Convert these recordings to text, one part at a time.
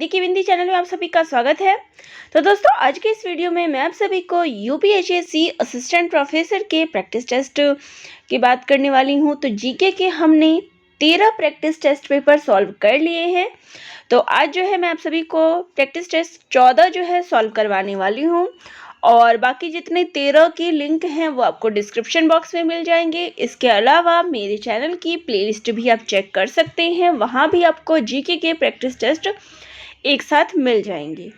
देखिए विंदी चैनल में आप सभी का स्वागत है। तो दोस्तों आज के इस वीडियो में मैं आप सभी को यूपीएससी असिस्टेंट प्रोफेसर के प्रैक्टिस टेस्ट की बात करने वाली हूं। तो जीके के हमने 13 प्रैक्टिस टेस्ट पेपर सॉल्व कर लिए हैं। तो आज जो है मैं आप सभी को प्रैक्टिस टेस्ट 14 जो है सॉल्व करवाने वाली हूँ और बाकी जितने 13 के लिंक हैं वो आपको डिस्क्रिप्शन बॉक्स में मिल जाएंगे। इसके अलावा मेरे चैनल की प्लेलिस्ट भी आप चेक कर सकते हैं, वहाँ भी आपको जीके के प्रैक्टिस टेस्ट एक साथ मिल जाएंगे।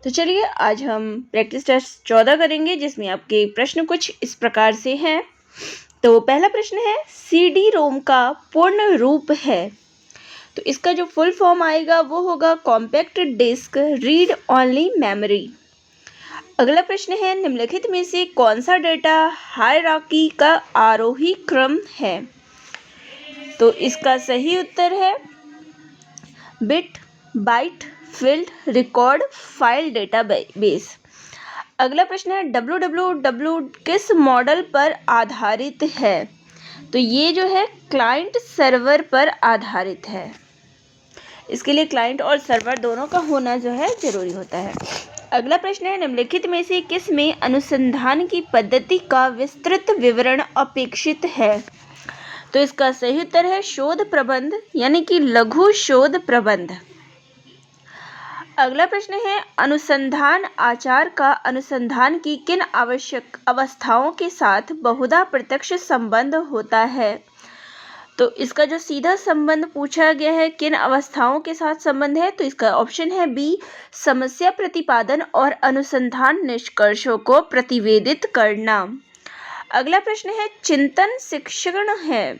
तो चलिए आज हम प्रैक्टिस टेस्ट 14 करेंगे, जिसमें आपके प्रश्न कुछ इस प्रकार से हैं। तो पहला प्रश्न है, CD रोम का पूर्ण रूप है। तो इसका जो फुल फॉर्म आएगा वो होगा compact disc read only memory. अगला प्रश्न है, निम्नलिखित में से कौन सा डेटा हायरार्की का आरोही क्रम है। तो इसका सही उत्तर है bit, byte, field, record, file, database. अगला प्रश्न है, www किस मॉडल पर आधारित है। तो ये जो है क्लाइंट सर्वर पर आधारित है। इसके लिए क्लाइंट और सर्वर दोनों का होना जो है जरूरी होता है। अगला प्रश्न है, निम्नलिखित में से किस में अनुसंधान की पद्धति का विस्तृत विवरण अपेक्षित है। तो इसका सही उत्तर है शोध प्रबंध, यानी कि लघु शोध प्रबंध। अगला प्रश्न है, अनुसंधान आचार का अनुसंधान की किन आवश्यक अवस्थाओं के साथ बहुधा प्रत्यक्ष संबंध होता है। तो इसका जो सीधा संबंध पूछा गया है किन अवस्थाओं के साथ संबंध है, तो इसका ऑप्शन है बी, समस्या प्रतिपादन और अनुसंधान निष्कर्षों को प्रतिवेदित करना। अगला प्रश्न है, चिंतन शिक्षण है।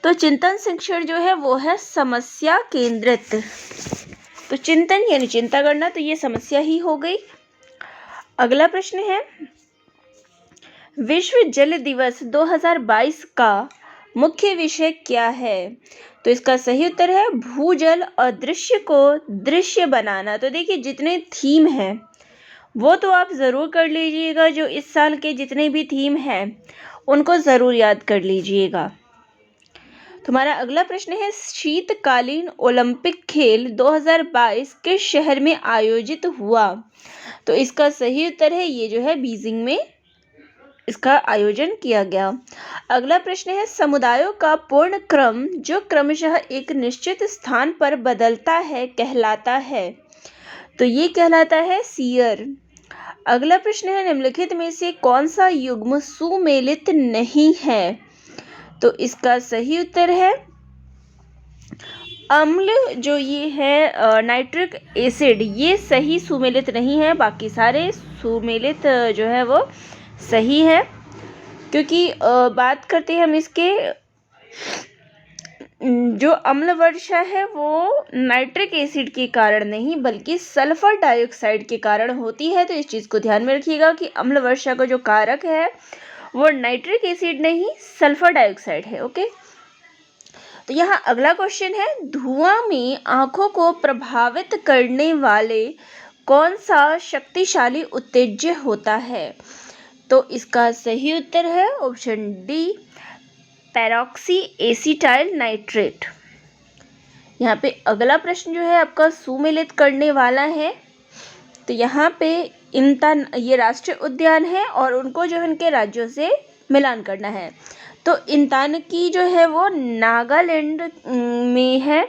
तो चिंतन शिक्षण जो है वो है समस्या केंद्रित। तो चिंतन यानी चिंता करना, तो ये समस्या ही हो गई। अगला प्रश्न है, विश्व जल दिवस 2022 का मुख्य विषय क्या है। तो इसका सही उत्तर है भूजल अदृश्य को दृश्य बनाना। तो देखिए जितने थीम हैं वो तो आप ज़रूर कर लीजिएगा, जो इस साल के जितने भी थीम हैं उनको ज़रूर याद कर लीजिएगा। तुम्हारा अगला प्रश्न है, शीतकालीन ओलंपिक खेल 2022 किस शहर में आयोजित हुआ। तो इसका सही उत्तर है ये जो है बीजिंग में इसका आयोजन किया गया। अगला प्रश्न है, समुदायों का पूर्ण क्रम जो क्रमशः एक निश्चित स्थान पर बदलता है कहलाता है। तो ये कहलाता है सीयर। अगला प्रश्न है, निम्नलिखित में से कौन सा युग्म सुमेलित नहीं है। तो इसका सही उत्तर है अम्ल, जो ये है नाइट्रिक एसिड, ये सही सुमेलित नहीं है। बाकी सारे सुमेलित जो है वो सही है, क्योंकि बात करते हैं हम इसके जो अम्ल वर्षा है वो नाइट्रिक एसिड के कारण नहीं बल्कि सल्फर डाइऑक्साइड के कारण होती है। तो इस चीज़ को ध्यान में रखिएगा कि अम्ल वर्षा का जो कारक है वो नाइट्रिक एसिड नहीं सल्फर डाइऑक्साइड है। ओके, तो यहाँ अगला क्वेश्चन है, धुआं में आंखों को प्रभावित करने वाले कौन सा शक्तिशाली उत्तेज्य होता है। तो इसका सही उत्तर है option D, peroxy acetyl nitrate. यहाँ पे अगला प्रश्न जो है आपका सुमेलित करने वाला है। तो यहाँ पे इंतन ये राष्ट्रीय उद्यान है और उनको जो है उनके राज्यों से मिलान करना है। तो इंतान की जो है वो नागालैंड में है,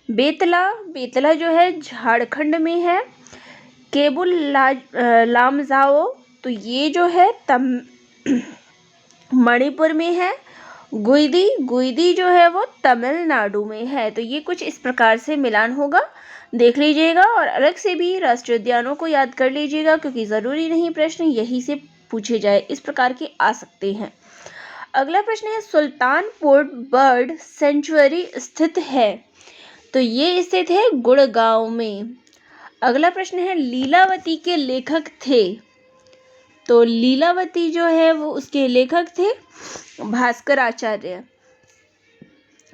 बेतला जो है झारखंड में है, केबुल लामजाओ तो ये जो है मणिपुर में है, गुइदी जो है वो तमिलनाडु में है। तो ये कुछ इस प्रकार से मिलान होगा, देख लीजिएगा और अलग से भी राष्ट्रीय उद्यानों को याद कर लीजिएगा, क्योंकि ज़रूरी नहीं प्रश्न यही से पूछे जाए, इस प्रकार के आ सकते हैं। अगला प्रश्न है, सुल्तानपुर बर्ड सेंचुरी स्थित है। तो ये स्थित है गुड़गांव में। अगला प्रश्न है, लीलावती के लेखक थे। तो लीलावती जो है वो उसके लेखक थे भास्कर आचार्य।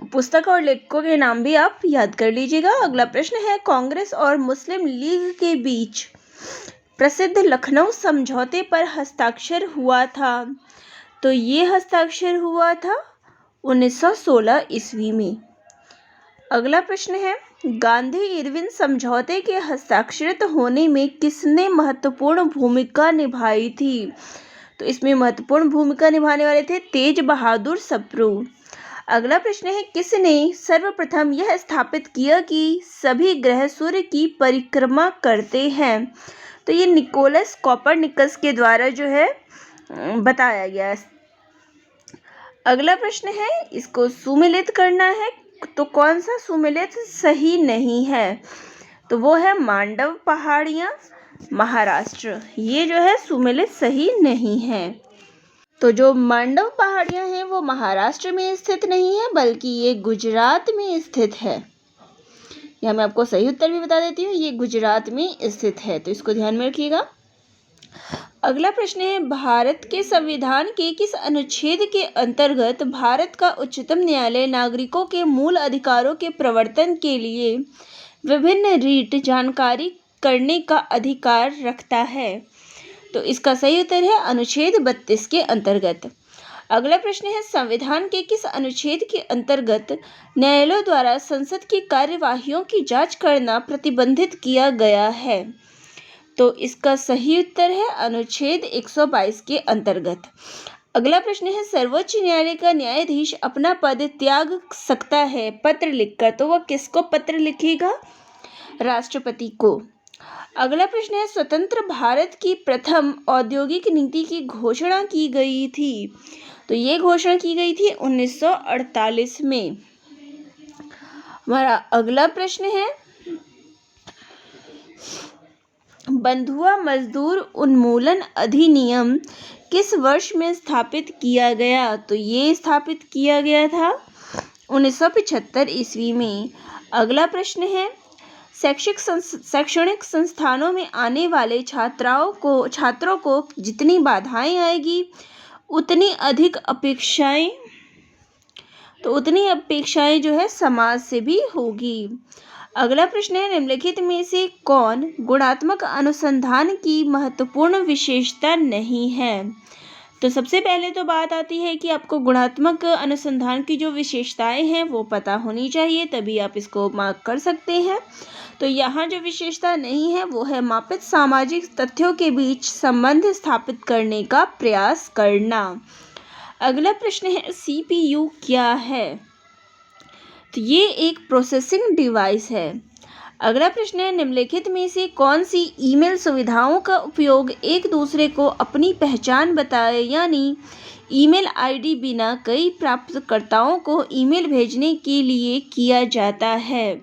पुस्तक और लेखकों के नाम भी आप याद कर लीजिएगा। अगला प्रश्न है, कांग्रेस और मुस्लिम लीग के बीच प्रसिद्ध लखनऊ समझौते पर हस्ताक्षर हुआ था। तो ये हस्ताक्षर हुआ था 1916 ईस्वी में। अगला प्रश्न है, गांधी इरविन समझौते के हस्ताक्षरित होने में किसने महत्वपूर्ण भूमिका निभाई थी? तो इसमें महत्वपूर्ण भूमिका निभाने वाले थे तेज बहादुर सप्रू। अगला प्रश्न है, किसने सर्वप्रथम यह स्थापित किया कि सभी ग्रह सूर्य की परिक्रमा करते हैं? तो ये निकोलस कोपरनिकस के द्वारा जो है बताया गया। अगला प्रश्न है, इसको सुमेलित करना है, तो कौन सा सुमेलित सही नहीं है? तो वो है मांडव पहाड़ियाँ, महाराष्ट्र। ये जो है सुमेलित सही नहीं है। तो जो मांडव पहाड़ियाँ हैं वो महाराष्ट्र में स्थित नहीं है, बल्कि ये गुजरात में स्थित है। यहाँ मैं आपको सही उत्तर भी बता देती हूँ, ये गुजरात में स्थित है, तो इसको ध्यान में रखिएगा। अगला प्रश्न है, भारत के संविधान के किस अनुच्छेद के अंतर्गत भारत का उच्चतम न्यायालय नागरिकों के मूल अधिकारों के प्रवर्तन के लिए विभिन्न रीट जानकारी करने का अधिकार रखता है? तो इसका सही उत्तर है अनुच्छेद 32 के अंतर्गत। अगला प्रश्न है, संविधान के किस अनुच्छेद के अंतर्गत न्यायालयों द्वारा संसद की कार्यवाहियों की जांच करना प्रतिबंधित किया गया है? तो इसका सही उत्तर है अनुच्छेद 122 के अंतर्गत। अगला प्रश्न है, सर्वोच्च न्यायालय का न्यायाधीश अपना पद त्याग सकता है पत्र लिखकर, तो वह किसको पत्र लिखेगा? राष्ट्रपति को। अगला प्रश्न है, स्वतंत्र भारत की प्रथम औद्योगिक नीति की घोषणा की गई थी? तो ये घोषणा की गई थी 1948 में। हमारा अगला प्रश्न है, बंधुआ मजदूर उन्मूलन अधिनियम किस वर्ष में स्थापित किया गया? तो ये स्थापित किया गया था 1975 ईस्वी में। अगला प्रश्न है, शैक्षणिक संस्थानों में आने वाले छात्रों को जितनी बाधाएं आएगी उतनी अपेक्षाएं जो है समाज से भी होगी। अगला प्रश्न है, निम्नलिखित में से कौन गुणात्मक अनुसंधान की महत्वपूर्ण विशेषता नहीं है? तो सबसे पहले तो बात आती है कि आपको गुणात्मक अनुसंधान की जो विशेषताएं हैं वो पता होनी चाहिए, तभी आप इसको मार्क कर सकते हैं। तो यहाँ जो विशेषता नहीं है वो है मापित सामाजिक तथ्यों के बीच संबंध स्थापित करने का प्रयास करना। अगला प्रश्न है, CPU क्या है? तो ये एक प्रोसेसिंग डिवाइस है। अगला प्रश्न है, निम्नलिखित में से कौन सी ईमेल सुविधाओं का उपयोग एक दूसरे को अपनी पहचान बताए यानी ईमेल आईडी बिना कई प्राप्तकर्ताओं को ईमेल भेजने के लिए किया जाता है?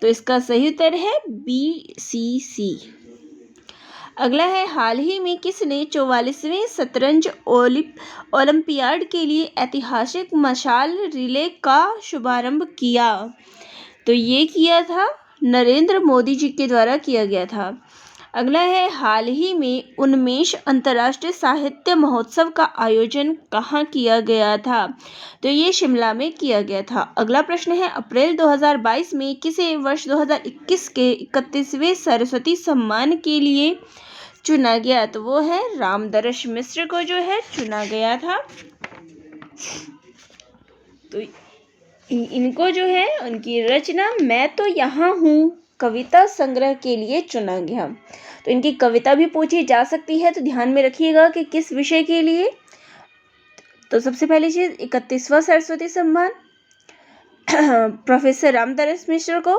तो इसका सही उत्तर है BCC। अगला है, हाल ही में किसने 44वें शतरंज ओलंपियाड के लिए ऐतिहासिक मशाल रिले का शुभारंभ किया? तो ये किया था नरेंद्र मोदी जी के द्वारा किया गया था। अगला है, हाल ही में उन्मेष अंतर्राष्ट्रीय साहित्य महोत्सव का आयोजन कहाँ किया गया था? तो ये शिमला में किया गया था। अगला प्रश्न है, अप्रैल 2022 में किसे वर्ष 2021 के 31वें सरस्वती सम्मान के लिए चुना गया? तो वो है रामदर्श मिश्र को जो है चुना गया था। तो इनको जो है उनकी रचना मैं तो यहाँ हूँ कविता संग्रह के लिए चुना गया। तो इनकी कविता भी पूछी जा सकती है, तो ध्यान में रखिएगा कि किस विषय के लिए। तो सबसे पहली चीज़ 31वां सरस्वती सम्मान प्रोफेसर रामदर्श मिश्र को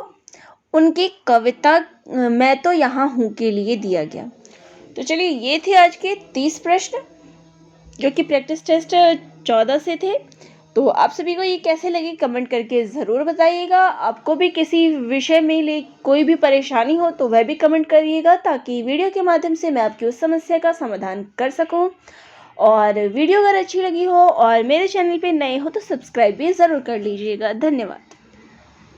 उनकी कविता मैं तो यहाँ हूँ के लिए दिया गया। तो चलिए, ये थे आज के 30 प्रश्न जो कि प्रैक्टिस टेस्ट 14 से थे। तो आप सभी को ये कैसे लगे कमेंट करके ज़रूर बताइएगा। आपको भी किसी विषय में कोई भी परेशानी हो तो वह भी कमेंट करिएगा, ताकि वीडियो के माध्यम से मैं आपकी उस समस्या का समाधान कर सकूं। और वीडियो अगर अच्छी लगी हो और मेरे चैनल पे नए हो तो सब्सक्राइब भी ज़रूर कर लीजिएगा। धन्यवाद।